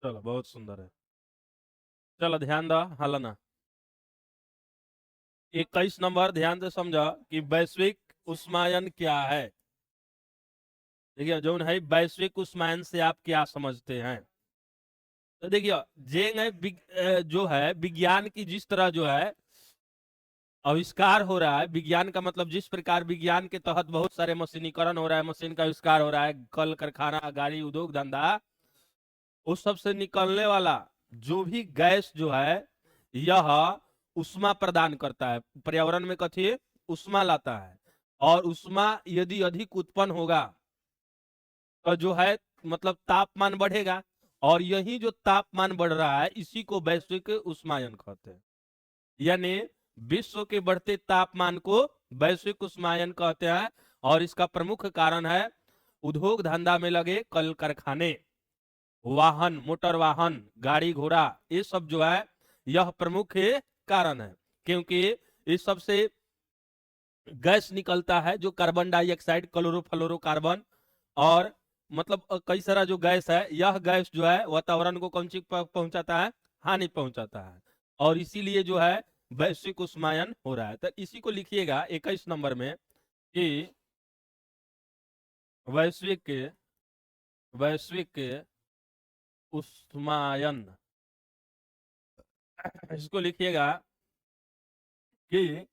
चलो बहुत सुंदर है। चलो ध्यान दो हलना। 21 नंबर ध्यान से समझो कि वैश्विक उष्मायन क्या है। देखिए जो है वैश्विक उष्मायन से आप क्या समझते हैं। तो देखिए जो है विज्ञान की जिस तरह जो है आविष्कार हो रहा है, विज्ञान का मतलब जिस प्रकार विज्ञान के तहत बहुत सारे मशीनीकरण हो रहा है, मशीन का आविष्कार हो रहा है, कल कारखाना गाड़ी उद्योग धंधा, उस सब से निकलने वाला जो भी गैस जो है यह उष्मा प्रदान करता है, पर्यावरण में कथी उष्मा लाता है। और उष्मा यदि अधिक उत्पन्न होगा तो जो है मतलब तापमान बढ़ेगा, और यही जो तापमान बढ़ रहा है इसी को वैश्विक उष्मायन कहते हैं। यानी विश्व के बढ़ते तापमान को वैश्विक उष्मायन कहते हैं। और इसका प्रमुख कारण है उद्योग धंधा में लगे कल कारखाने, वाहन, मोटर वाहन, गाड़ी घोड़ा, ये सब जो है यह प्रमुख कारण है। क्योंकि इस सब से गैस निकलता है जो कार्बन डाइऑक्साइड, क्लोरोफ्लोरोकार्बन, और मतलब कई सारा जो गैस है, यह गैस जो है वातावरण को कौन चीज पहुंचाता है, हानि पहुंचाता है। और इसीलिए जो है वैश्विक उष्मायन हो रहा है। तो इसी को लिखिएगा 21 नंबर में कि वैश्विक वैश्विक उष्मायन, इसको लिखिएगा कि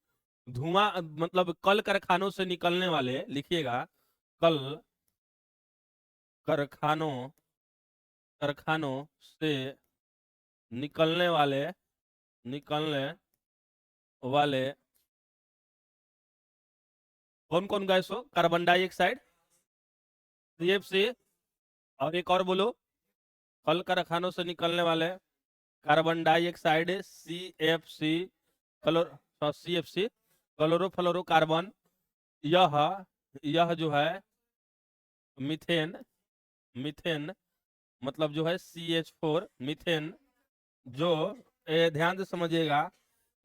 धुआं मतलब कल कारखानों से निकलने वाले, लिखिएगा कल कारखानों कारखानों से निकलने वाले निकलने वाले कौन कौन गैस हो, कार्बन डाइऑक्साइड, सीएफसी, और एक और बोलो, कल कारखानों से निकलने वाले कार्बन डाइऑक्साइड, सीएफसी, क्लोर सीएफसी, क्लोरोफ्लोरोकार्बन, यह यह जो है मीथेन, मीथेन मतलब जो है CH4 मीथेन, जो ध्यान से समझिएगा,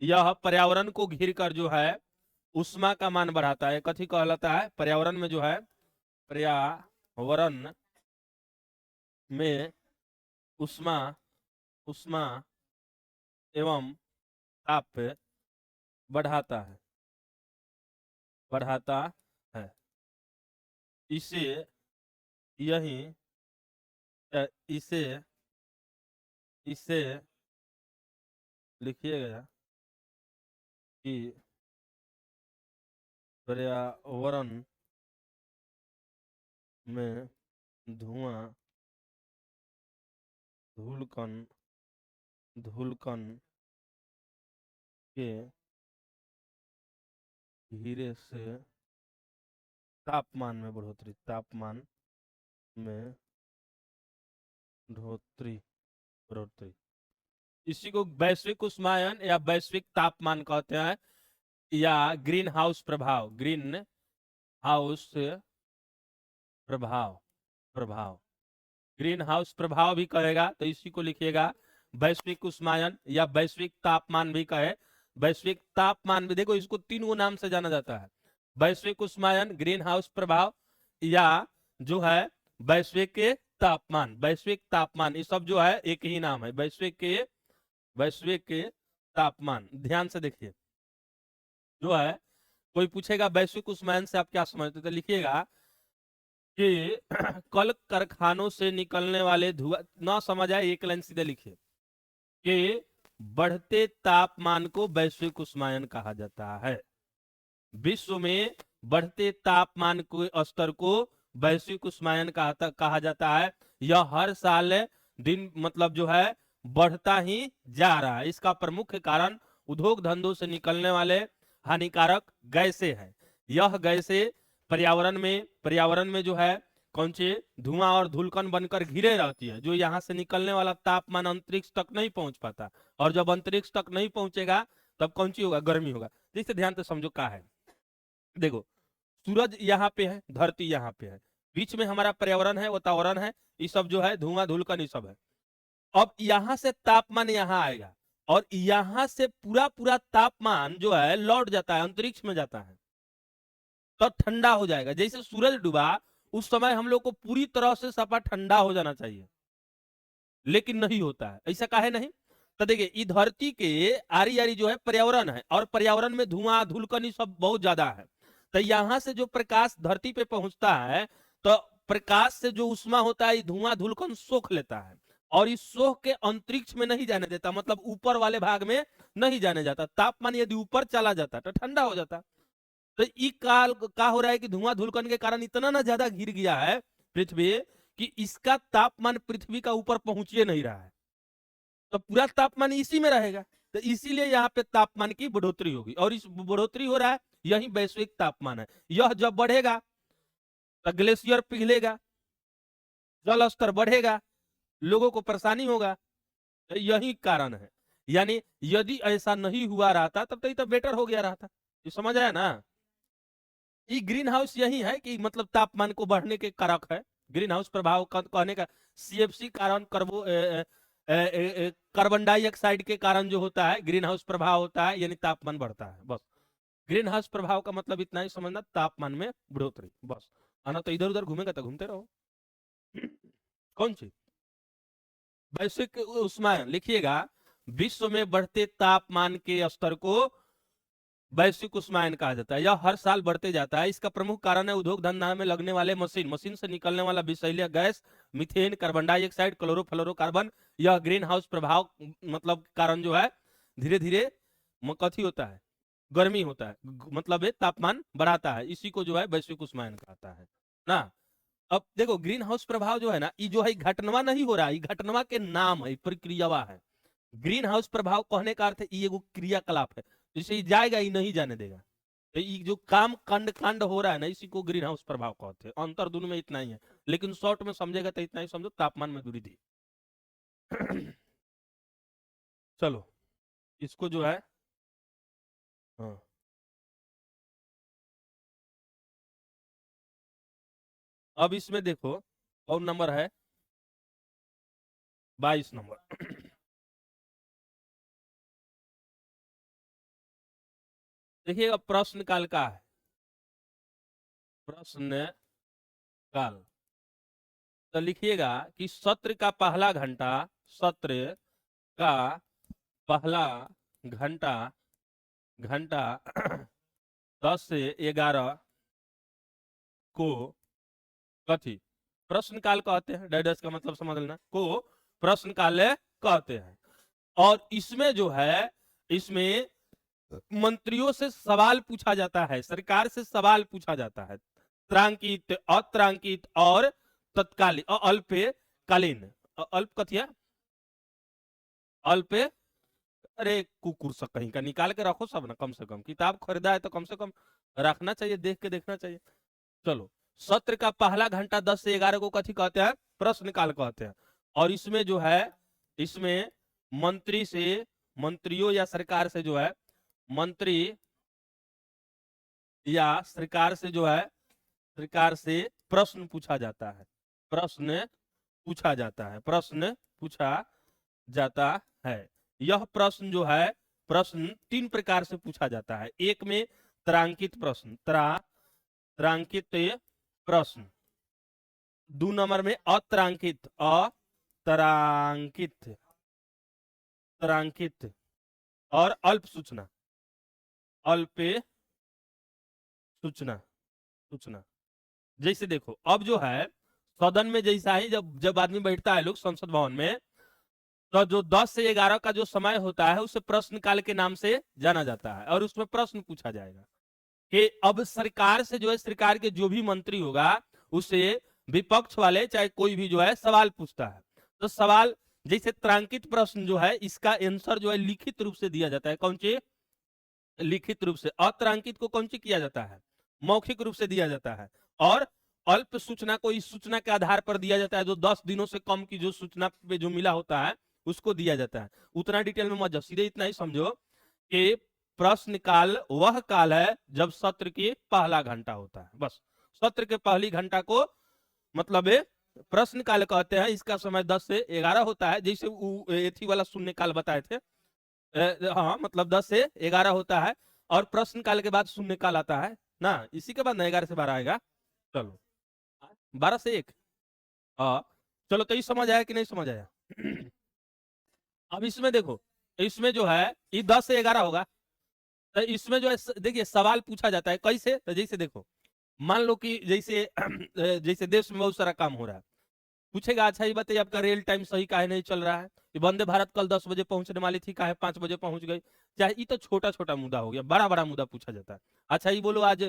यह पर्यावरण को घिर कर जो है उष्मा का मान बढ़ाता है। कथी कहलाता है, पर्यावरण में जो है, पर्यावरण में उष्मा उष्मा एवं ताप बढ़ाता है, बढ़ाता है। इसे यही इसे इसे लिखिएगा कि पर्यावरण में धुआं, धूलकण धूलकण के गिरे से तापमान में बढ़ोतरी, तापमान में बढ़ोतरी बढ़ोतरी इसी को वैश्विक उष्मायन या वैश्विक तापमान कहते हैं, या ग्रीन हाउस प्रभाव, ग्रीन हाउस प्रभाव प्रभाव ग्रीन हाउस प्रभाव भी कहेगा। तो इसी को लिखिएगा वैश्विक उष्मायन या वैश्विक तापमान भी कहे। वैश्विक तापमान भी देखो, इसको तीन गो नाम से जाना जाता है, वैश्विक उष्मायन, ग्रीन हाउस प्रभाव, या जो है वैश्विक तापमान। वैश्विक तापमान ये सब जो है एक ही नाम है, वैश्विक तापमान। ध्यान से देखिए, जो है कोई पूछेगा वैश्विक उष्मायन से आप क्या समझते, तो लिखिएगा कि कल कारखानों से निकलने वाले धुआं, ना समझ आए एक लाइन सीधे लिखिए कि बढ़ते तापमान को वैश्विक उष्मायन कहा जाता है। विश्व में बढ़ते तापमान के स्तर को वैश्विक उष्मायन कहा जाता है। यह हर साल दिन मतलब जो है बढ़ता ही जा रहा है। इसका प्रमुख कारण उद्योग धंधों से निकलने वाले हानिकारक गैसें हैं। यह गैसें पर्यावरण में जो है कौन सी धुआं और धूलकण बनकर घिरे रहती है, जो यहाँ से निकलने वाला तापमान अंतरिक्ष तक नहीं पहुंच पाता। और जब अंतरिक्ष तक नहीं पहुंचेगा तब कौन सी होगा, गर्मी होगा। जिससे ध्यान से समझो क्या है। देखो, सूरज यहाँ पे है, धरती यहाँ पे है, बीच में हमारा पर्यावरण है, वातावरण है, ये सब जो है धुआं धूलकण ये सब है। अब यहाँ से तापमान यहाँ आएगा, और यहाँ से पूरा पूरा तापमान जो है लौट जाता है, अंतरिक्ष में जाता है, तो ठंडा हो जाएगा। जैसे सूरज डूबा उस समय हम लोग को पूरी तरह से सफा ठंडा हो जाना चाहिए, लेकिन नहीं होता है। ऐसा काहे नहीं? तो देखिए, ई धरती के आरी आरी जो है पर्यावरण है, और पर्यावरण में धुआं धूलकनी सब बहुत ज्यादा है। तो यहाँ से जो प्रकाश धरती पे पहुंचता है, तो प्रकाश से जो उष्मा होता है, धुआं धूलकन सोख लेता है, और इस सोख के अंतरिक्ष में नहीं जाने देता, मतलब ऊपर वाले भाग में नहीं जाने जाता। तापमान यदि ऊपर चला जाता तो ठंडा हो जाता। तो ई काल का हो रहा है कि धुआं धूलकन के कारण इतना ना ज्यादा घिर गया है पृथ्वी, कि इसका तापमान पृथ्वी का ऊपर पहुंचे नहीं रहा है, तो पूरा तापमान इसी में रहेगा। तो इसीलिए यहाँ पे तापमान की बढ़ोतरी होगी, और इस बढ़ोतरी हो रहा है, यही वैश्विक तापमान है। यह जब बढ़ेगा तो ग्लेशियर पिघलेगा, जल स्तर बढ़ेगा, लोगों को परेशानी होगा। तो यही कारण है। यानी यदि ऐसा नहीं हुआ रहता तब तो ये तो बेटर हो गया रहता। ये समझ आया ना? ये ग्रीन हाउस यही है कि मतलब तापमान को बढ़ने के कारक है। ग्रीन हाउस प्रभाव का कहने का सीएफसी कारण कार्बन डाइऑक्साइड के कारण जो होता है ग्रीन हाउस प्रभाव होता है, यानी तापमान बढ़ता है। बस ग्रीन हाउस प्रभाव का मतलब इतना ही समझना, तापमान में बढ़ोतरी। बस आना तो इधर उधर घूमेगा तो घूमते रहो। कौन सी वैश्विक उष्मायन लिखिएगा, विश्व में बढ़ते तापमान के स्तर को वैश्विक उष्मायन कहा जाता है। यह हर साल बढ़ते जाता है। इसका प्रमुख कारण है उद्योग धंधा में लगने वाले मशीन से निकलने वाला विषैले gas, methane, carbon dioxide, chlorofluorocarbon. यह ग्रीन हाउस प्रभाव मतलब कारण जो है धीरे धीरे कथी होता है, गर्मी होता है, मतलब ये तापमान बढ़ाता है। इसी को जो है वैश्विक उष्मायन कहता है ना। अब देखो, ग्रीन हाउस प्रभाव जो है ना, ये जो है घटनवा नहीं हो रहा है, घटनवा के नाम है, प्रक्रियावा है। ग्रीन हाउस प्रभाव कहने का अर्थ है ये एगो क्रियाकलाप है, जैसे ये जाएगा, ये नहीं जाने देगा। तो ये जो काम कांड कांड हो रहा है ना, इसी को ग्रीन हाउस प्रभाव कहते हैं। अंतर दोनों में इतना ही है, लेकिन शॉर्ट में समझेगा तो इतना ही समझो, तापमान में वृद्धि। चलो इसको जो है, हाँ, अब इसमें देखो और नंबर है 22 नंबर। देखिएगा, प्रश्न काल का है, प्रश्न काल। तो लिखिएगा कि सत्र का पहला घंटा, सत्र का पहला घंटा, घंटा 10 से 11 को कथी प्रश्न काल कहते हैं। डैडस का मतलब समझ लेना, को प्रश्न काल कहते हैं। और इसमें जो है, इसमें मंत्रियों से सवाल पूछा जाता है, सरकार से सवाल पूछा जाता है, त्रांकित, अत्रांकित और तत्कालीन और अल्पकालीन। अल्प कथिया, अल्प, अरे कुकुर सा कहीं का, निकाल के रखो सब ना, कम से कम किताब खरीदा है तो कम से कम रखना चाहिए, देख के देखना चाहिए। चलो, सत्र का पहला घंटा 10 से 11 को कथी कहते हैं, प्रश्न काल कहते हैं। और इसमें जो है, इसमें मंत्री से, मंत्रियों या सरकार से जो है, मंत्री या सरकार से जो है, सरकार से प्रश्न पूछा जाता है, प्रश्न पूछा जाता है, प्रश्न पूछा जाता है। यह प्रश्न जो है, प्रश्न 3 प्रकार से पूछा जाता है। एक में त्रांकित प्रश्न, त्रांकित प्रश्न। 2 नंबर में अत्रांकित, अत्रांकित, त्रांकित और अल्प सूचना, अल्प सूचना, सूचना। जैसे देखो, अब जो है सदन में जैसा ही जब जब आदमी बैठता है लोग संसद भवन में, तो जो 10 से 11 का जो समय होता है उसे प्रश्न काल के नाम से जाना जाता है। और उसमें प्रश्न पूछा जाएगा कि अब सरकार से जो है, सरकार के जो भी मंत्री होगा उसे विपक्ष वाले चाहे कोई भी जो है सवाल पूछता है। तो सवाल जैसे त्रांकित प्रश्न जो है, इसका आंसर जो है लिखित रूप से दिया जाता है। कौन सी लिखित रूप से। अत्रांकित को कौन सी किया जाता है, मौखिक रूप से दिया जाता है। और अल्प सूचना को इस सूचना के आधार पर दिया जाता है, जो 10 दिनों से कम की जो सूचना पे जो मिला होता है उसको दिया जाता है। उतना डिटेल में मत जाओ, सीधे इतना ही समझो कि प्रश्न काल वह काल है जब सत्र की पहला घंटा होता है। बस सत्र के पहली घंटा को मतलब प्रश्न काल कहते हैं। इसका समय 10 से 11 होता है, जैसे एथी वाला शून्य काल बताए थे। हाँ, मतलब 10 से 11 होता है, और प्रश्न काल के बाद शून्य काल आता है ना, इसी के बाद 11 से 12 आएगा। चलो 12 से 1, हाँ। चलो, तो ये समझ आया कि नहीं समझ आया? अब इसमें देखो, इसमें जो है ये 10 से 11 होगा, तो इसमें जो है देखिए सवाल पूछा जाता है कैसे, तो जैसे देखो मान लो कि जैसे जैसे देश में बहुत सारा काम हो रहा है, पूछेगा अच्छा ये बताइए आपका रेल टाइम सही काहे नहीं चल रहा है, ये वंदे भारत कल 10 बजे पहुंचने वाली थी काहे 5 बजे पहुंच गई। चाहे ये तो छोटा छोटा मुद्दा हो गया, बड़ा बड़ा मुद्दा पूछा जाता है। अच्छा ये बोलो आज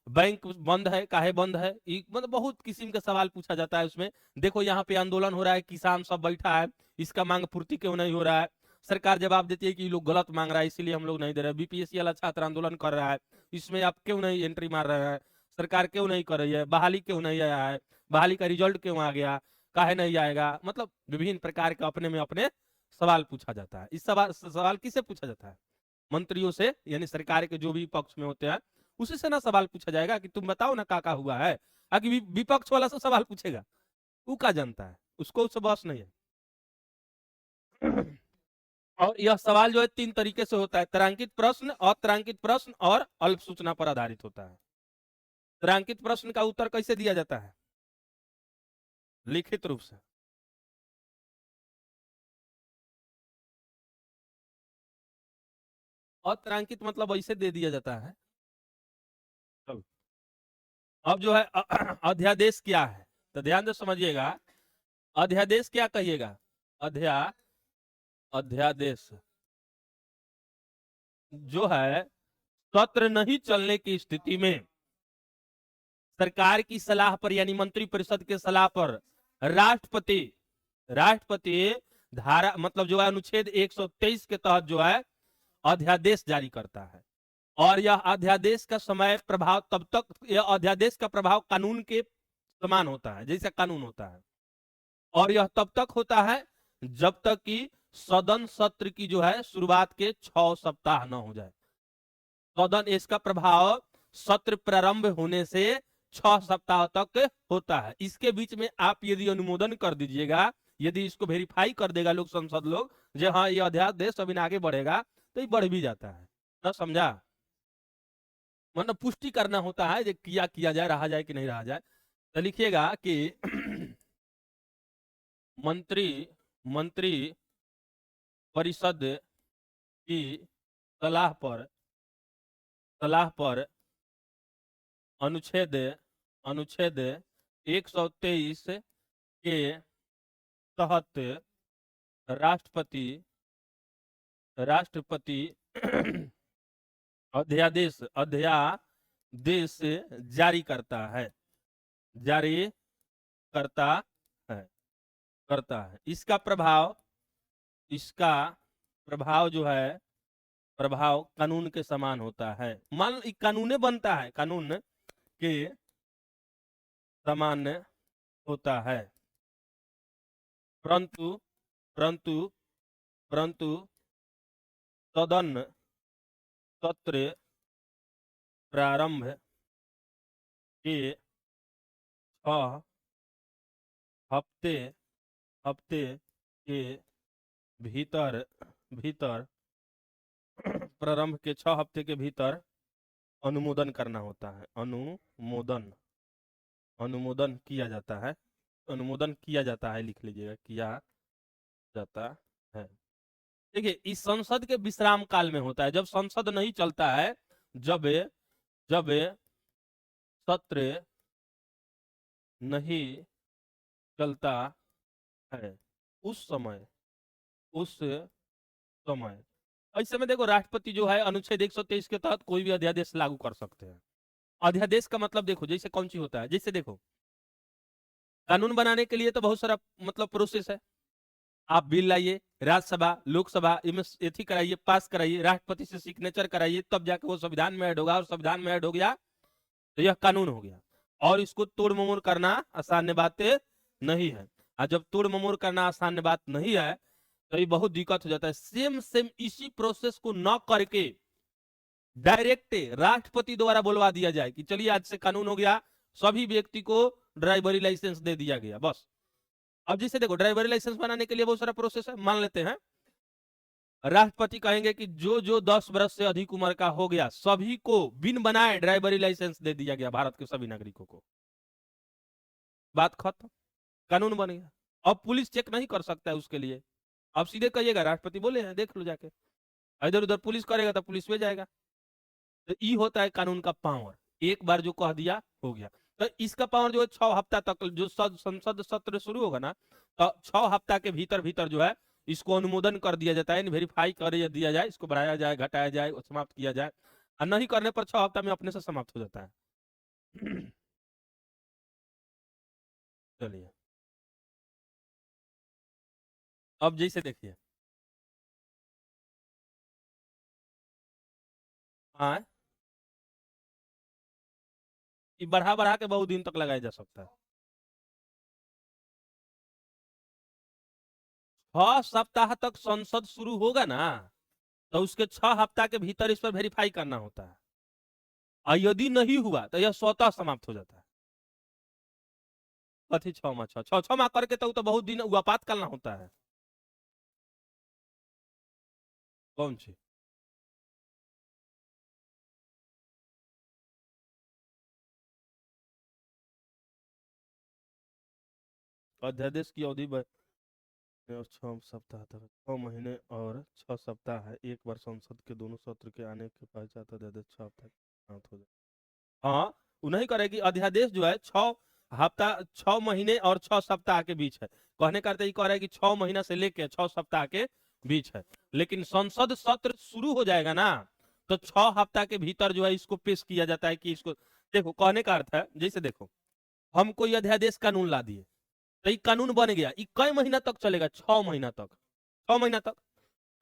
बैंक बंद है काहे बंद है, ये मतलब बहुत किस्म का सवाल पूछा जाता है उसमें। देखो यहाँ पे आंदोलन हो रहा है, किसान सब बैठा है, इसका मांग पूर्ति क्यों नहीं हो रहा है, सरकार जवाब देती है कि ये लोग गलत मांग रहा है इसीलिए हम लोग नहीं दे रहे। बीपीएससी वाला छात्र आंदोलन कर रहा है, इसमें आप क्यों नहीं एंट्री मार रहे हैं, सरकार क्यों नहीं कर रही है, बहाली क्यों नहीं आया है, बहाली का रिजल्ट क्यों आ गया, काहे नहीं आएगा, मतलब विभिन्न प्रकार के अपने में अपने सवाल पूछा जाता है। इस सवाल किससे पूछा जाता है, मंत्रियों से, यानी सरकार के जो भी पक्ष में होते हैं उसी से ना सवाल पूछा जाएगा कि तुम बताओ ना का हुआ है। आगे विपक्ष वाला से सवाल पूछेगा, वो का जानता है, उसको उससे बस नहीं है। और यह सवाल जो है 3 तरीके से होता है, तारांकित प्रश्न, अतारांकित प्रश्न और अल्प सूचना पर आधारित होता है। तारांकित प्रश्न का उत्तर कैसे दिया जाता है, लिखित रूप से। अतारांकित मतलब ऐसे दे दिया जाता है। अब जो है अध्यादेश क्या है, तो ध्यान से समझिएगा, अध्यादेश क्या कहिएगा, अध्यादेश जो है सत्र नहीं चलने की स्थिति में सरकार की सलाह पर यानी मंत्रिपरिषद के सलाह पर राष्ट्रपति राष्ट्रपति धारा मतलब जो है अनुच्छेद 123 के तहत जो है अध्यादेश जारी करता है। और यह अध्यादेश का समय प्रभाव तब तक, यह अध्यादेश का प्रभाव कानून के समान होता है, जैसे कानून होता है, और यह तब तक होता है जब तक कि सदन सत्र की जो है शुरुआत के 6 सप्ताह न हो जाए। सदन इसका प्रभाव सत्र प्रारंभ होने से 6 सप्ताह तक होता है। इसके बीच में आप यदि अनुमोदन कर दीजिएगा, यदि इसको वेरीफाई कर देगा लोग, संसद लोग, जो हाँ ये अध्यादेश अभी आगे बढ़ेगा, तो ये बढ़ भी जाता है ना, समझा। मतलब पुष्टि करना होता है, किया जाए, रहा जाए कि नहीं रहा जाए। तो लिखिएगा कि मंत्री मंत्री परिषद की सलाह पर अनुच्छेद अनुच्छेद 123 के तहत राष्ट्रपति राष्ट्रपति अध्यादेश जारी करता है, जारी करता है करता है। इसका प्रभाव जो है प्रभाव कानून के समान होता है। मान लो कानून बनता है, कानून के समान होता है, परंतु परंतु परंतु सदन सत्र प्रारंभ के 6 हफ्ते हफ्ते के भीतर भीतर प्रारंभ के 6 हफ्ते के भीतर अनुमोदन करना होता है। अनुमोदन किया जाता है, अनुमोदन किया जाता है, लिख लीजिएगा, किया जाता है। देखिए इस संसद के विश्राम काल में होता है, जब संसद नहीं चलता है, जब जब सत्र नहीं चलता है, उस समय ऐसे में देखो राष्ट्रपति जो है अनुच्छेद 123 के तहत कोई भी अध्यादेश लागू कर सकते हैं। अध्यादेश का मतलब देखो जैसे कौन सी होता है, जैसे देखो कानून बनाने के लिए तो बहुत सारा मतलब प्रोसेस है, आप बिल लाइए, राज्यसभा लोकसभा इनमें एथी कराइए, पास कराइए, राष्ट्रपति से सिग्नेचर कराइए, तब जाके वो संविधान में ऐड होगा, और संविधान में ऐड हो गया तो यह कानून हो गया। और इसको तोड़ ममोड़ करना आसान बात नहीं है, और जब तोड़ ममोड़ करना आसान बात नहीं है तो ये बहुत दिक्कत हो जाता है। सेम इसी प्रोसेस को न करके डायरेक्ट राष्ट्रपति द्वारा बुलवा दिया जाए कि चलिए आज से कानून हो गया, सभी व्यक्ति को ड्राइवरी लाइसेंस दे दिया गया, बस। अब जैसे देखो ड्राइवरी लाइसेंस बनाने के लिए बहुत सारा प्रोसेस है, मान लेते हैं राष्ट्रपति कहेंगे कि जो जो 10 वर्ष से अधिक उम्र का हो गया सभी को बिन बनाए ड्राइवरी लाइसेंस दे दिया गया, भारत के सभी नागरिकों को, बात खत्म, कानून बन गया। अब पुलिस चेक नहीं कर सकता है उसके लिए, अब सीधे कहिएगा राष्ट्रपति बोले हैं देख लो जाके, इधर उधर पुलिस करेगा तो पुलिस में जाएगा। तो ये होता है कानून का पावर, एक बार जो कह दिया हो गया। तो इसका पावर जो है 6 हफ्ता तक, जो संसद सत्र शुरू होगा ना, तो 6 हफ्ता के भीतर भीतर जो है इसको अनुमोदन कर दिया जाता है, वेरीफाई कर दिया जाए, इसको बढ़ाया जाए, घटाया जाए, समाप्त किया जाए। और नहीं करने पर 6 हफ्ता में अपने से समाप्त हो जाता है। चलिए अब जैसे देखिए, हाँ, ये बढ़ा बढ़ा के बहुत दिन तक लगाया जा सकता है। 6 सप्ताह तक संसद शुरू होगा ना, तो उसके 6 हफ्ता के भीतर इस पर वेरीफाई करना होता है, और यदि नहीं हुआ तो यह स्वतः समाप्त हो जाता है। कथी 6 माह, 6 6 6 माह करके तो बहुत दिन हुआ, आपातकाल ना होता है। कौन सी? अध्यादेश की अवधि 6 सप्ताह तक, 6 महीने और 6 सप्ताह है, एक बार संसद के दोनों सत्र के आने के पश्चात अध्यादेश 6 हफ्ता समाप्त हो जाए। हाँ, वो नहीं करेगी, अध्यादेश जो है 6 हफ्ता, 6 महीने और 6 सप्ताह के बीच है। कहने का अर्थ ये कह रहा है कि 6 महीना से लेके 6 सप्ताह के बीच है। लेकिन संसद सत्र शुरू हो जाएगा ना, तो 6 हफ्ता के भीतर जो है इसको पेश किया जाता है कि इसको, देखो कहने का अर्थ है, जैसे देखो हम कोई अध्यादेश कानून ला दिए, तो ये कानून बन गया, ये कई महीना तक चलेगा, 6 महीना तक, 6 महीना तक।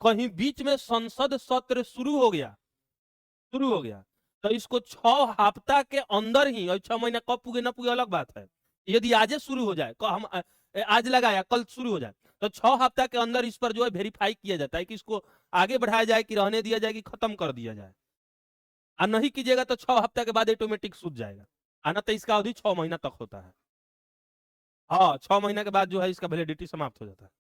कहीं बीच में संसद सत्र शुरू हो गया तो इसको 6 हफ्ता के अंदर ही, और 6 महीना कब पूगे ना पूगे अलग बात है, यदि आज शुरू हो जाए, हम आज लगाया कल शुरू हो जाए, तो 6 हफ्ता के अंदर इस पर जो है वेरीफाई किया जाता है कि इसको आगे बढ़ाया जाए, कि रहने दिया जाए, कि खत्म कर दिया जाए। और नहीं कीजिएगा तो 6 हफ्ता के बाद ऑटोमेटिक सूझ जाएगा, आना तो इसका अवधि 6 महीना तक होता है। हाँ, 6 महीना के बाद जो है इसका वैलिडिटी समाप्त हो जाता है।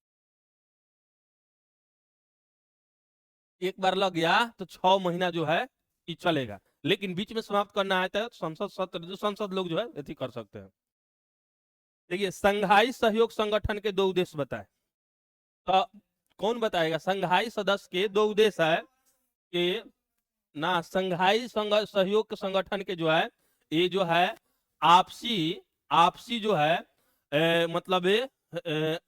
एक बार लग गया तो 6 महीना जो है ये चलेगा, लेकिन बीच में समाप्त करना है तो संसद सत्र, जो संसद लोग जो है ऐसी कर सकते हैं। देखिए, संघाई सहयोग संगठन के 2 उद्देश्य बताए, तो कौन बताएगा? संघाई सदस्य के 2 उद्देश्य है कि ना, संघाई सहयोग संगठन के जो है, ये जो है आपसी आपसी जो है मतलब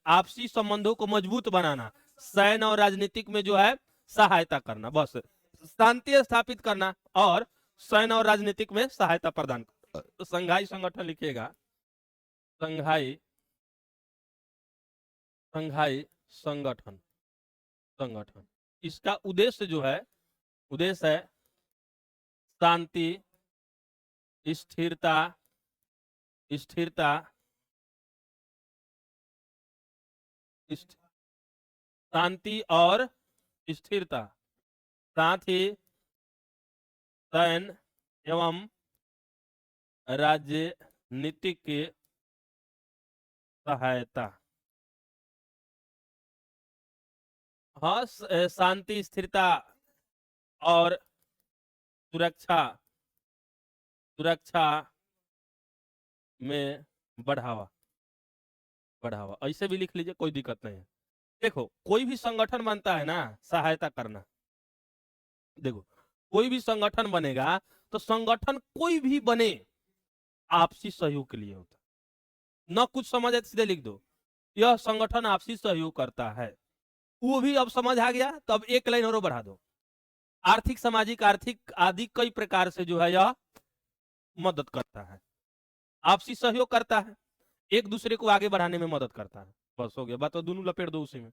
आपसी संबंधों को मजबूत बनाना, सैन्य और राजनीतिक में जो है सहायता करना, बस शांति स्थापित करना और सैन्य और राजनीतिक में सहायता प्रदान करना। तो संघाई संगठन लिखिएगा, संघाई संघाई संगठन संगठन इसका उद्देश्य जो है, उद्देश्य है शांति, स्थिरता स्थिरता शांति और स्थिरता, साथ ही सैन्य एवं राजनीतिक की सहायता। हाँ, शांति, स्थिरता और सुरक्षा सुरक्षा में बढ़ावा बढ़ावा, ऐसे भी लिख लीजिए, कोई दिक्कत नहीं है। देखो, कोई भी संगठन बनता है ना, सहायता करना। देखो, कोई भी संगठन बनेगा तो संगठन कोई भी बने आपसी सहयोग के लिए होता है, न कुछ समझ है तो सीधे लिख दो, यह संगठन आपसी सहयोग करता है। वो भी अब समझ आ गया, तो अब एक लाइन और बढ़ा दो, आर्थिक, सामाजिक, आर्थिक आदि कई प्रकार से जो है यह मदद करता है, आपसी सहयोग करता है, एक दूसरे को आगे बढ़ाने में मदद करता है। बस हो गया बात, तो दोनों लपेट दो उसी में।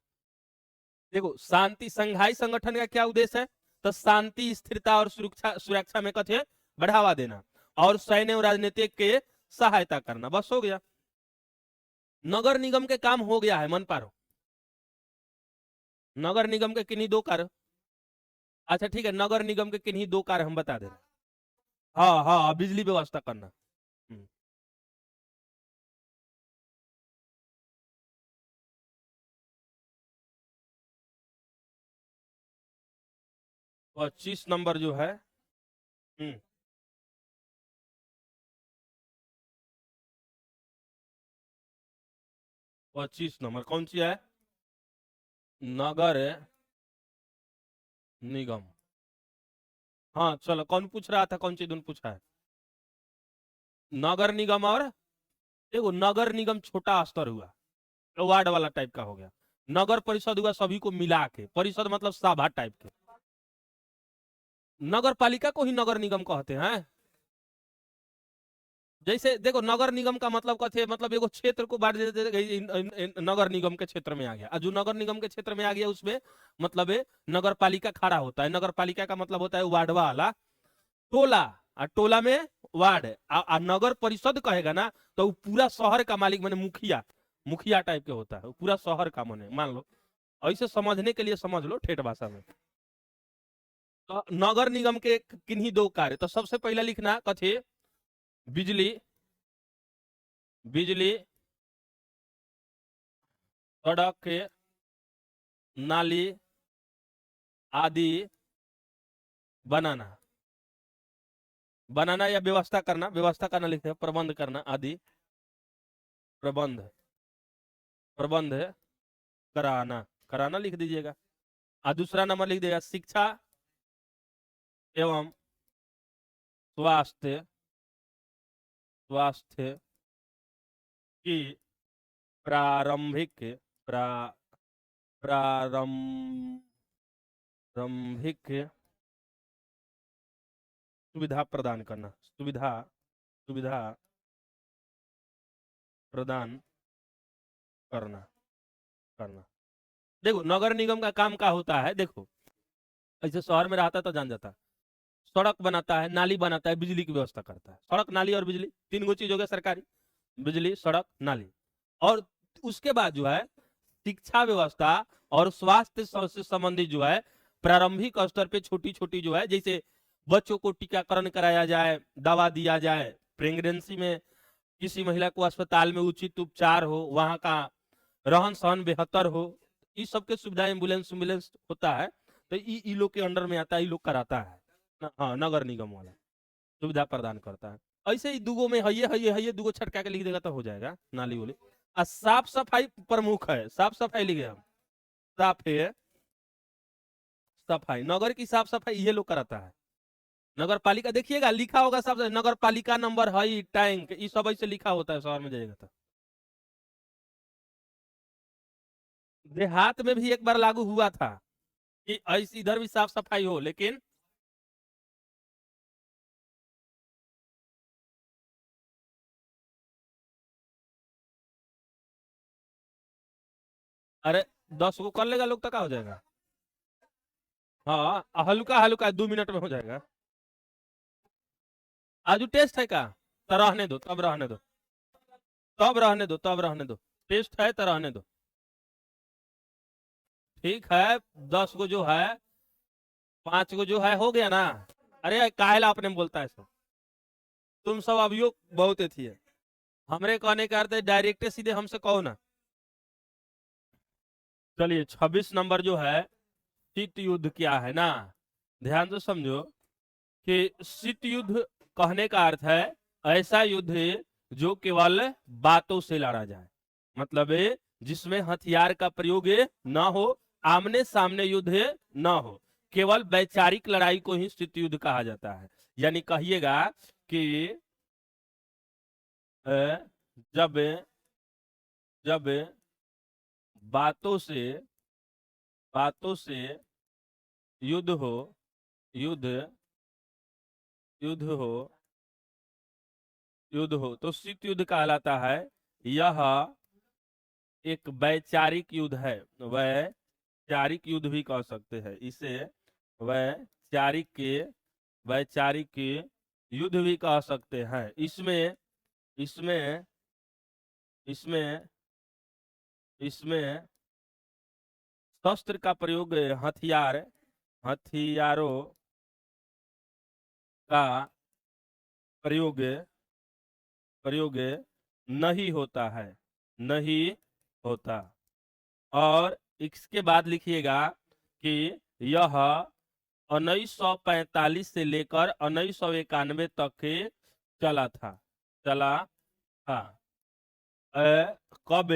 देखो, शांति, संघाई संगठन का क्या उद्देश्य है? तो शांति, स्थिरता और सुरक्षा सुरक्षा में कथी है? बढ़ावा देना, और सैन्य और राजनीतिक के सहायता करना, बस हो गया। नगर निगम के काम हो गया है, मन पारो। नगर निगम के किन्हीं 2 कार्य, अच्छा ठीक है, नगर निगम के किन्हीं 2 कार्य हम बता दे रहे हैं। हाँ हाँ, बिजली व्यवस्था करना। हम्म, 25 नंबर जो है। हम्म, 25 नंबर कौन सी है? नगर निगम। हाँ चलो, कौन पूछ रहा था, कौन सी धुन पूछा है? नगर निगम और देखो, नगर निगम छोटा स्तर हुआ, तो वार्ड वाला टाइप का हो गया। नगर परिषद हुआ सभी को मिला के, परिषद मतलब सभा टाइप के। नगर पालिका को ही नगर निगम कहते हैं। जैसे देखो, नगर निगम का मतलब कहते, मतलब एगो क्षेत्र को बांट देते नगर निगम के क्षेत्र में आ गया, और जो नगर निगम के क्षेत्र में आ गया उसमें मतलब नगर पालिका खड़ा होता है। नगर पालिका का मतलब होता है वार्डवा वाला टोला, और टोला में वार्ड, और नगर परिषद कहेगा ना तो पूरा शहर का मालिक माने मुखिया, मुखिया टाइप के होता है, पूरा शहर का माने मान लो। ऐसे समझने के लिए समझ लो ठेठ भाषा में। तो नगर निगम के किन्हीं दो कार्य, तो सबसे पहला लिखना कथे बिजली, बिजली, सड़क, नाली आदि बनाना, बनाना या व्यवस्था करना, व्यवस्था करना लिखते हैं, प्रबंध करना आदि, प्रबंध, प्रबंध कराना, कराना लिख दीजिएगा। और दूसरा नंबर लिख देगा शिक्षा एवं स्वास्थ्य, स्वास्थ्य की प्रारंभिक, प्रा प्रारंभिक सुविधा प्रदान करना, सुविधा, सुविधा प्रदान करना, करना। देखो नगर निगम का काम क्या होता है, देखो ऐसे शहर में रहता है तो जान जाता है। सड़क बनाता है, नाली बनाता है, बिजली की व्यवस्था करता है। सड़क, नाली और बिजली, तीन गो चीज हो गया सरकारी, बिजली, सड़क, नाली। और उसके बाद जो है शिक्षा व्यवस्था और स्वास्थ्य से संबंधित जो है प्रारंभिक स्तर पे छोटी छोटी जो है, जैसे बच्चों को टीकाकरण कराया जाए, दवा दिया जाए, प्रेगनेंसी में किसी महिला को अस्पताल में उचित उपचार हो, वहां का रहन सहन बेहतर हो, इस सब के सुविधा, एम्बुलेंस एम्बुलेंस होता है, तो ई लोग के अंडर में आता है, ई लोग कराता है। हाँ, नगर निगम वाला सुविधा प्रदान करता है। ऐसे ही दुगो में है ये दुगो छटका के लिख देगा तो हो जाएगा नाली वाली। और साफ सफाई प्रमुख है, साफ सफाई लिखे हम, साफ है सफाई, नगर की साफ सफाई ये लोग कराता है। नगर पालिका देखिएगा लिखा होगा साफ, नगर पालिका नंबर है टैंक, ये सब ऐसे लिखा होता है शहर में जाएगा तो। देहात में भी एक बार लागू हुआ था कि ऐसी इधर भी साफ सफाई हो, लेकिन अरे 10 को कर लेगा लोग तो क्या हो जाएगा। हाँ, हल्का हल्का 2 मिनट में हो जाएगा। आज टेस्ट है का, तो रहने दो, तब रहने दो, तब रहने दो, तब रहने दो, टेस्ट है तो रहने दो। ठीक है, 10 को जो है, 5 को जो है हो गया ना। अरे काहेला आपने बोलता है सब, तुम सब अभियोग बहुत थी है। हमरे कहने का अर्थ है डायरेक्ट सीधे हमसे कहो ना। चलिए 26 नंबर जो है शीत युद्ध क्या है ना, ध्यान से समझो कि शीत युद्ध कहने का अर्थ है ऐसा युद्ध जो केवल बातों से लड़ा जाए, मतलब जिसमें हथियार का प्रयोग ना हो, आमने सामने युद्ध ना हो, केवल वैचारिक लड़ाई को ही शीत युद्ध कहा जाता है। यानी कहिएगा कि अ, जब जब बातों से, बातों से युद्ध हो, युद्ध, युद्ध हो, युद्ध हो तो शीत युद्ध कहलाता है। यह एक वैचारिक युद्ध है, वैचारिक युद्ध भी कह सकते हैं इसे, वैचारिक के, वैचारिक के युद्ध भी कह सकते हैं। इसमें इसमें इसमें इसमें शस्त्र का प्रयोग, हथियार, हथियारों का प्रयोग, प्रयोग नहीं होता है, नहीं होता। और इसके बाद लिखिएगा कि यह 1945 से लेकर 1991 तक के चला था, चला था। कब,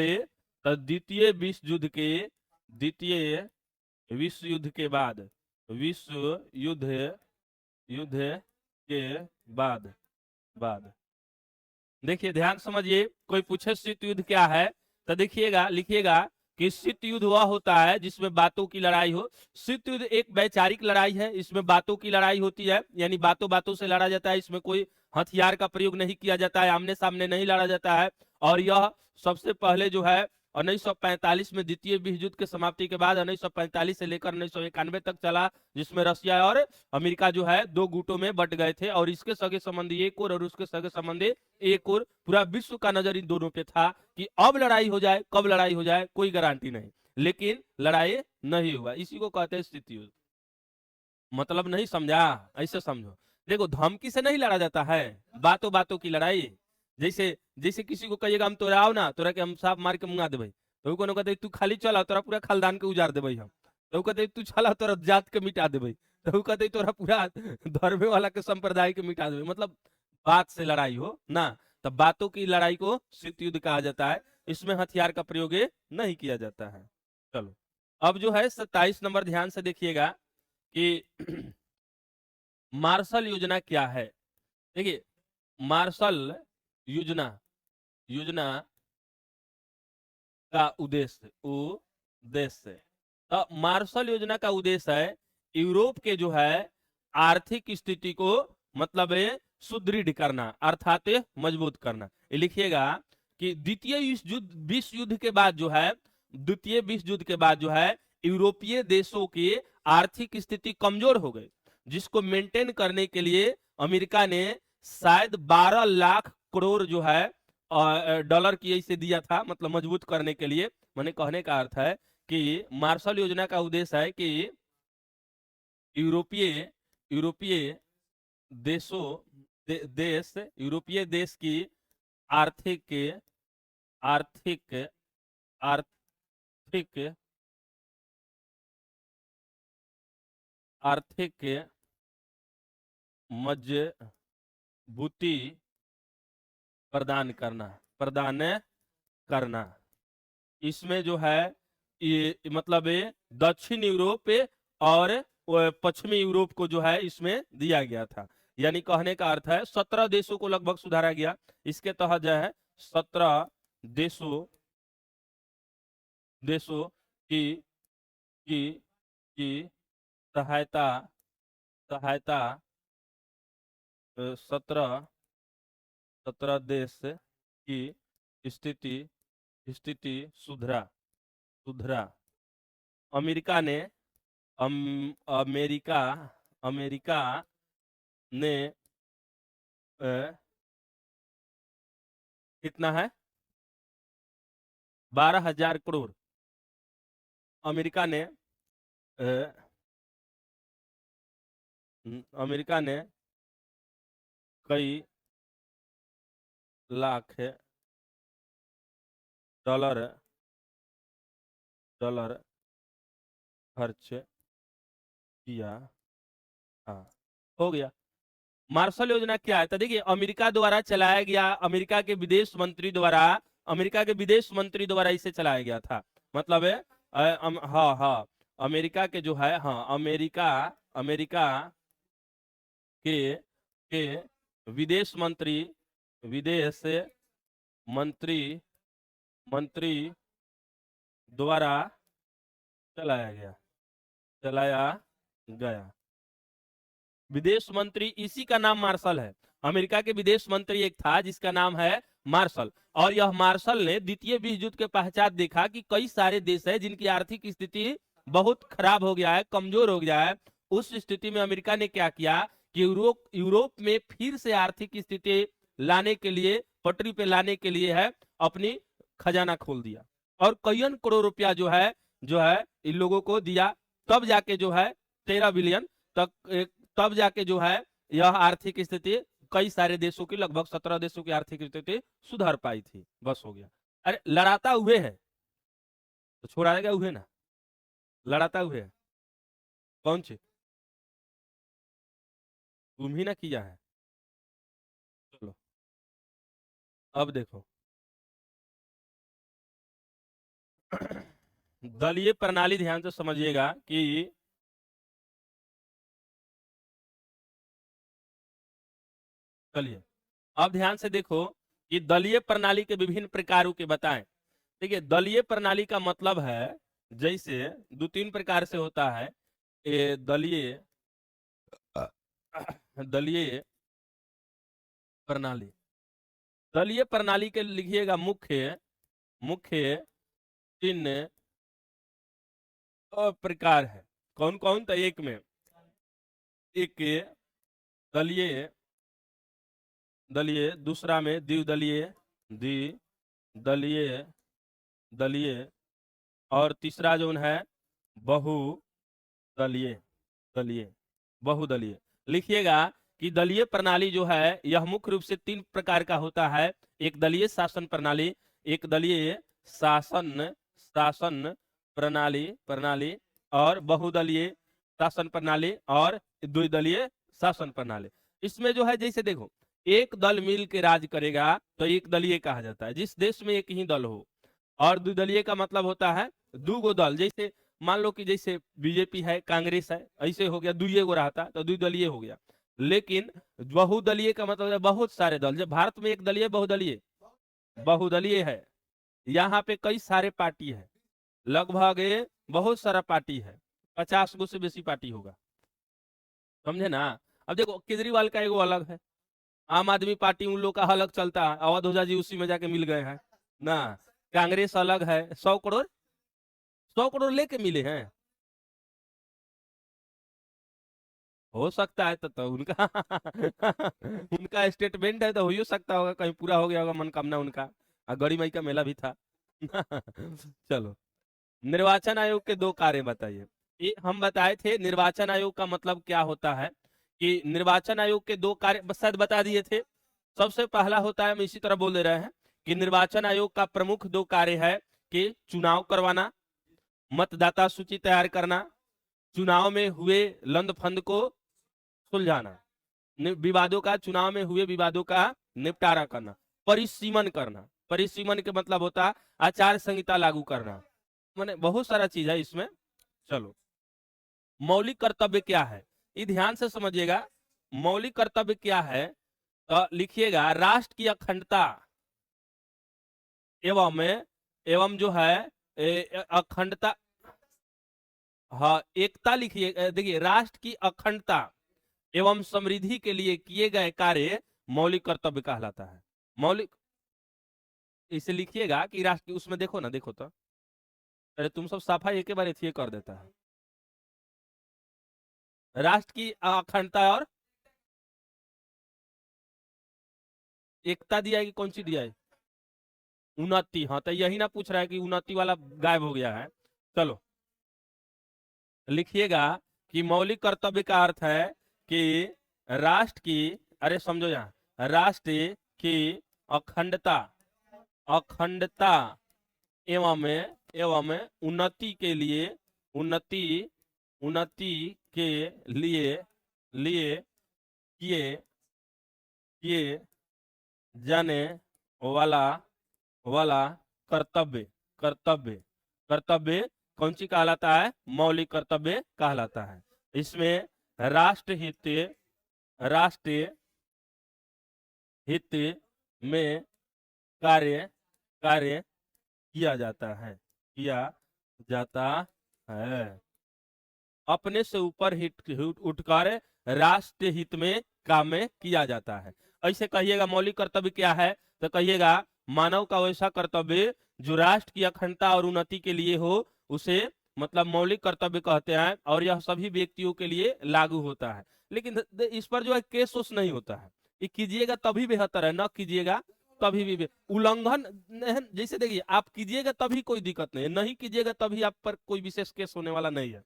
तो द्वितीय विश्व युद्ध के बाद, विश्व युद्ध के बाद देखिए, ध्यान समझिए, कोई पूछे शीत युद्ध क्या है, तो देखिएगा, लिखिएगा कि शीत युद्ध वह होता है जिसमें बातों की लड़ाई हो। शीत युद्ध एक वैचारिक लड़ाई है, इसमें बातों की लड़ाई होती है, यानी बातों बातों से लड़ा जाता है, इसमें कोई हथियार का प्रयोग नहीं किया जाता है, आमने सामने नहीं लड़ा जाता है। और यह सबसे पहले जो है 1945 में द्वितीय विश्व युद्ध के समाप्ति के बाद 1945 से लेकर 1991 तक चला, जिसमें रशिया और अमेरिका जो है दो गुटों में बट गए थे, और इसके सगे संबंधी एक और उसके सगे संबंधी एक और। पूरा विश्व का नजर इन दोनों पे था कि अब लड़ाई हो जाए, कब लड़ाई हो जाए कोई गारंटी नहीं, लेकिन लड़ाई नहीं हुआ। इसी को कहते हैं शीत युद्ध। मतलब नहीं समझा? ऐसे समझो, देखो, धमकी से नहीं लड़ा जाता है, बातों बातों की लड़ाई। जैसे जैसे किसी को कहिएगा हम तोरा आओ ना, तोरा के हम साफ मार के मुंगा देवे, तो कोनो कहते तू खाली चला, तोरा पूरा खानदान के उजाड़ देवे हम। तो कहते तू चला, तोरा जात के मिटा देवे, तो कहते तोरा पूरा धर्मे वाला के संप्रदाय के मिटा देवे। मतलब बात से लड़ाई हो ना, तब बातों की लड़ाई को शीत युद्ध कहा जाता है। इसमें हथियार का प्रयोग नहीं किया जाता है। चलो, अब जो है 27 नंबर ध्यान से देखिएगा कि मार्शल योजना क्या है। देखिए, मार्शल योजना योजना का उद्देश्य तो मार्शल योजना का उद्देश्य है यूरोप के जो है आर्थिक स्थिति को, मतलब सुदृढ़ करना, अर्थात मजबूत करना। ये लिखिएगा कि विश्व युद्ध के बाद जो है, द्वितीय विश्व युद्ध के बाद जो है यूरोपीय देशों की आर्थिक स्थिति कमजोर हो गई, जिसको मेंटेन करने के लिए अमेरिका ने शायद 12 लाख करोड़ जो है डॉलर की ऐसे दिया था, मतलब मजबूत करने के लिए। मैंने कहने का अर्थ है कि मार्शल योजना का उद्देश्य है कि यूरोपीय यूरोपीय देशों देश यूरोपीय देश की आर्थिक आर्थिक आर्थिक आर्थिक मजबूती प्रदान करना। इसमें जो है ये मतलब दक्षिण यूरोप और पश्चिमी यूरोप को जो है इसमें दिया गया था। यानी कहने का अर्थ है 17 देशों को लगभग सुधारा गया। इसके तहत जो है 17 देशों की की की सहायता सहायता 17 देश की स्थिति सुधरा। अमेरिका ने अमेरिका ने कितना है, 12,000 करोड़। अमेरिका ने कई लाख डॉलर खर्च किया। हाँ, हो गया। मार्शल योजना क्या है, तो देखिए, अमेरिका द्वारा चलाया गया, अमेरिका के विदेश मंत्री द्वारा इसे चलाया गया था। मतलब है हाँ हाँ, अमेरिका के जो है, हाँ, अमेरिका के विदेश मंत्री द्वारा चलाया गया। विदेश मंत्री, इसी का नाम मार्शल है। अमेरिका के विदेश मंत्री एक था जिसका नाम है मार्शल, और यह मार्शल ने द्वितीय विश्व युद्ध के पश्चात देखा कि कई सारे देश है जिनकी आर्थिक स्थिति बहुत खराब हो गया है, कमजोर हो गया है। उस स्थिति में अमेरिका ने क्या किया कि यूरोप में फिर से आर्थिक स्थिति लाने के लिए, पटरी पे लाने के लिए है, अपनी खजाना खोल दिया, और कई करोड़ रुपया जो है इन लोगों को दिया। तब जाके जो है 13 बिलियन तक, तब जाके जो है यह आर्थिक स्थिति कई सारे देशों की, लगभग 17 देशों की आर्थिक स्थिति सुधर पाई थी। बस हो गया। अरे लड़ाता हुए है तो छोड़ाएगा हुए ना, लड़ाता हुए है। कौन सी? तुम ही ना किया है। चलो, अब देखो, दलीय प्रणाली ध्यान से समझिएगा कि चलिए अब ध्यान से देखो कि दलीय प्रणाली के विभिन्न प्रकारों के बताएं। देखिए दलीय प्रणाली का मतलब है जैसे दो तीन प्रकार से होता है। दलीय दलीय प्रणाली, दलीय प्रणाली के लिखिएगा मुख्य मुख्य तीन प्रकार है। कौन कौन? तो एक में एक दलीय दलीय, दूसरा में द्विदलीय द्विदलीय दलीय, और तीसरा जो है बहुदलीय दलीय बहुदलीय। लिखिएगा कि दलीय प्रणाली जो है यह मुख्य रूप से तीन प्रकार का होता है। एक दलीय शासन प्रणाली, एक दलीय शासन शासन प्रणाली और बहुदलीय शासन प्रणाली और द्विदलीय शासन प्रणाली। इसमें जो है जैसे देखो एक दल मिल के राज करेगा तो एक दलीय कहा जाता है, जिस देश में एक ही दल हो। और द्विदलीय का मतलब होता है दो गो दल, जैसे मान लो कि जैसे बीजेपी है, कांग्रेस है, ऐसे हो गया, दुइये गो रहता तो द्विदलीय हो गया। लेकिन बहुदलीय का मतलब है बहुत सारे दल। जब भारत में एक दलीय बहुदलीय बहुदलीय है, यहाँ पे कई सारे पार्टी है, लगभग बहुत सारा पार्टी है, 50 गो से बेसी पार्टी होगा, समझे ना। अब देखो केजरीवाल का एगो अलग है, आम आदमी पार्टी उन लोग का अलग चलता है, अवध ओझा जी उसी में जाके मिल गए हैं ना। कांग्रेस अलग है, 100 करोड़ लेके मिले हैं। हो सकता है तो उनका उनका स्टेटमेंट है तो हो ही सकता होगा, कहीं पूरा हो गया होगा मनोकामना उनका। गड़ी माई का मेला भी था चलो, निर्वाचन आयोग के दो कार्य बताइए। ये हम बताए थे निर्वाचन आयोग का मतलब क्या होता है, कि निर्वाचन आयोग के दो कार्य बस शायद बता दिए थे। सबसे पहला होता है, हम इसी तरह बोल दे रहे हैं कि निर्वाचन आयोग का प्रमुख दो कार्य है कि चुनाव करवाना, मतदाता सूची तैयार करना, चुनाव में हुए लंदफंद को सुलझाना, विवादों का, चुनाव में हुए विवादों का निपटारा करना, परिसीमन करना। परिसीमन के मतलब होता आचार संहिता लागू करना, मैंने बहुत सारा चीज है इसमें। चलो मौलिक कर्तव्य क्या है ये ध्यान से समझिएगा। मौलिक कर्तव्य क्या है तो लिखिएगा राष्ट्र की अखंडता एवं एवं जो है अखंडता, हाँ एकता लिखिए। देखिए राष्ट्र की अखंडता एवं समृद्धि के लिए किए गए कार्य मौलिक कर्तव्य कहलाता है। मौलिक, इसे लिखिएगा कि राष्ट्र, उसमें देखो ना, देखो तो अरे तुम सब सफाई एक बार ये कर देता है। राष्ट्र की अखंडता और एकता दिया है कि कौन सी दिया है? उन्नति, हाँ तो यही ना पूछ रहा है कि उन्नति वाला गायब हो गया है। चलो लिखिएगा कि मौलिक कर्तव्य का अर्थ है कि राष्ट्र की, अरे समझो यहाँ, राष्ट्र की अखंडता अखंडता एवं एवं उन्नति के लिए, उन्नति उन्नति के लिए लिए किए किए जाने वाला वाला कर्तव्य कर्तव्य कर्तव्य कौन सी कहलाता है? मौलिक कर्तव्य कहलाता है। इसमें राष्ट्रहित राष्ट्रीय हित में कार्य कार्य किया जाता है, किया जाता है। अपने से ऊपर हिट उठकर राष्ट्र हित में काम में किया जाता है। ऐसे कहिएगा मौलिक कर्तव्य क्या है तो कहिएगा मानव का वैसा कर्तव्य जो राष्ट्र की अखंडता और उन्नति के लिए हो, उसे मतलब मौलिक कर्तव्य कहते हैं, और यह सभी व्यक्तियों के लिए लागू होता है। लेकिन इस पर जो है केस उस नहीं होता है। ये कीजिएगा तभी बेहतर है, न कीजिएगा कभी भी उल्लंघन जैसे देखिए आप कीजिएगा तभी कोई दिक्कत नहीं है, नहीं कीजिएगा तभी आप पर कोई विशेष केस होने वाला नहीं है।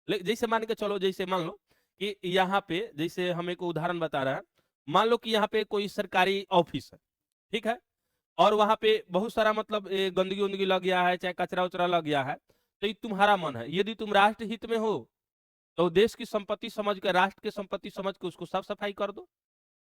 जैसे मान के चलो, जैसे मान लो कि यहाँ पे, जैसे हम एक उदाहरण बता रहे हैं, मान लो कि यहाँ पे कोई सरकारी ऑफिस है, ठीक है, और वहां पे बहुत सारा मतलब गंदगी उंदगी लग गया है, चाहे कचरा उचरा लग गया है, तो ये तुम्हारा मन है, यदि तुम राष्ट्र हित में हो तो देश की संपत्ति समझ कर, राष्ट्र की संपत्ति समझ के उसको साफ सफाई कर दो।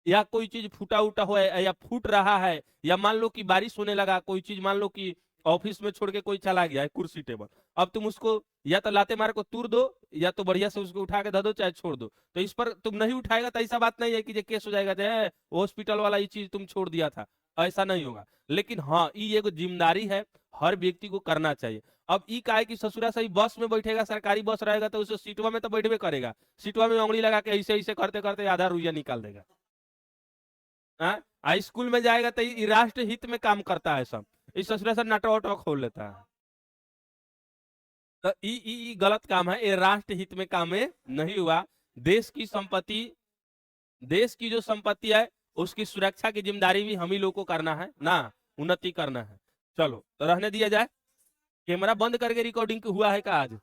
या कोई चीज फूटा उटा हो या फूट रहा है, या मान लो कि बारिश होने लगा, कोई चीज मान लो कि ऑफिस में छोड़ के कोई चला गया है कुर्सी टेबल, अब तुम उसको या तो लाते मार को तूर दो या तो बढ़िया से उसको उठा के धो दो चाहे छोड़ दो, तो इस पर तुम नहीं उठाएगा तो ऐसा बात नहीं है कि ये केस हो जाएगा, हॉस्पिटल वाला ये चीज तुम छोड़ दिया था, ऐसा नहीं होगा। लेकिन हाँ ये एगो जिम्मेदारी है, हर व्यक्ति को करना चाहिए। अब ई का है कि ससुरा सही बस में बैठेगा, सरकारी बस रहेगा तो उसे सीटवा में तो बैठबे करेगा, सीटवा में उंगली लगा के ऐसे ऐसे करते करते आधा रुपया निकाल देगा। हाँ स्कूल में जाएगा तो ये राष्ट्र हित में काम करता है सब, इस ससुरा से नाटक वाटक खोल लेता है, तो ई गलत काम है, ये राष्ट्र हित में काम में नहीं हुआ। देश की संपत्ति, देश की जो संपत्ति है उसकी सुरक्षा की जिम्मेदारी भी हम ही लोग को करना है ना, उन्नति करना है। चलो तो रहने दिया जाए, कैमरा बंद करके रिकॉर्डिंग हुआ है का आज?